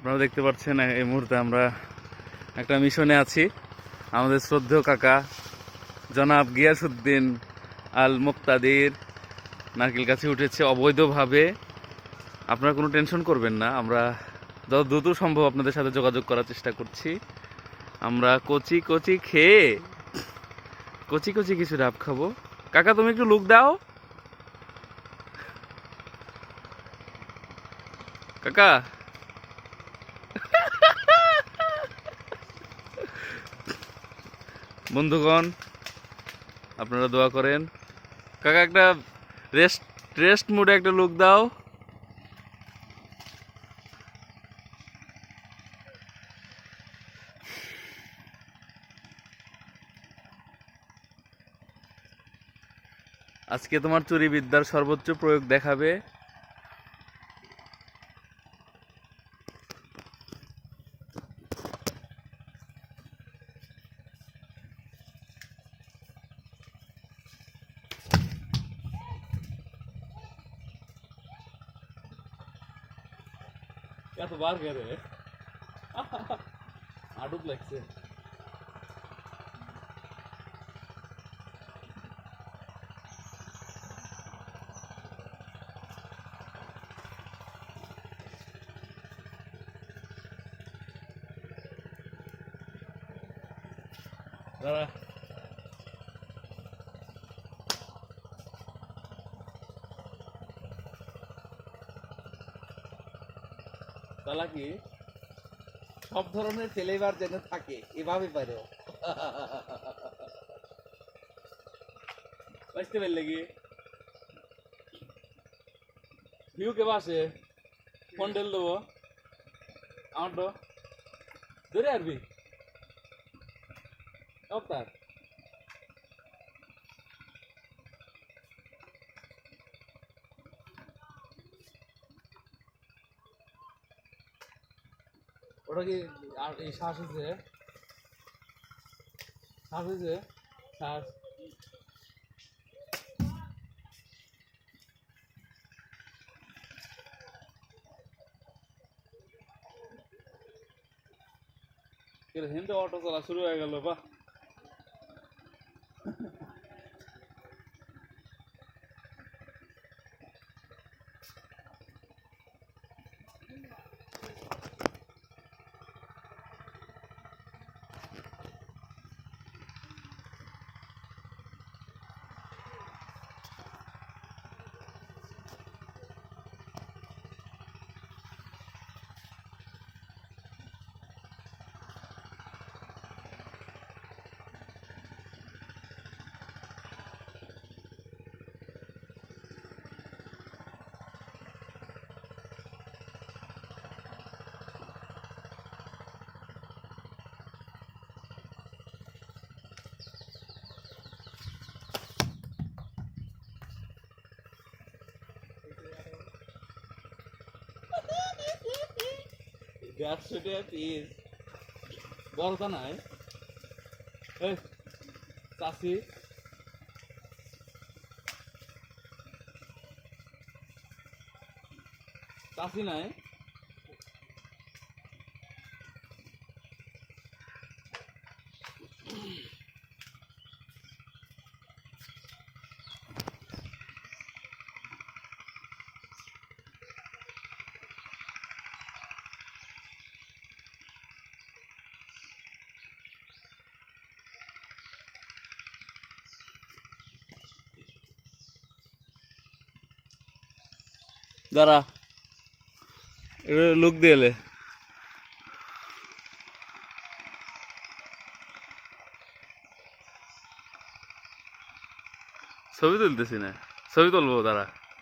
আপনারা দেখতে পাচ্ছেন এই মুহূর্তে আমরা একটা মিশনে আছি। আমাদের শ্রদ্ধেয় কাকা জনাব গিয়াসউদ্দিন আল মুক্তাদির নারকেল গাছে উঠেছে অবৈধভাবে। আপনারা কোনো টেনশন করবেন না, আমরা যত দ্রুত সম্ভব আপনাদের সাথে যোগাযোগ করার চেষ্টা করছি। আমরা কচি কচি খেয়ে কচি কচি কিছু ডাব খাবো। কাকা তুমি একটু লুক দাও। কাকা বন্ধুগণ আপনারা দোয়া করেন। কাকা একটা রেস্ট মুডে একটা লুক দাও। আজকে তোমার চুরি বিদ্যার সর্বোচ্চ প্রয়োগ দেখাবে। এত বার গেলে আডুক লাগছে। দাঁড়া তালা কি সব ধরনের ফ্লেভার যেন থাকে এভাবে পারো বুঝতে পারলে কি ভিউ কে বাসে ফোন ডেল দেবো আমার তো ধরে আসবি তার ওটা কি আর এই শ্বাস হচ্ছে শ্বাস হিন্দু অটো চলা শুরু হয়ে গেল বা পিস বড়টা নাই চাষি চাষি নাই দাঁড়া লুক দিয়ে ছবি তুলতেছি না, ছবি তুলবো দাঁড়া।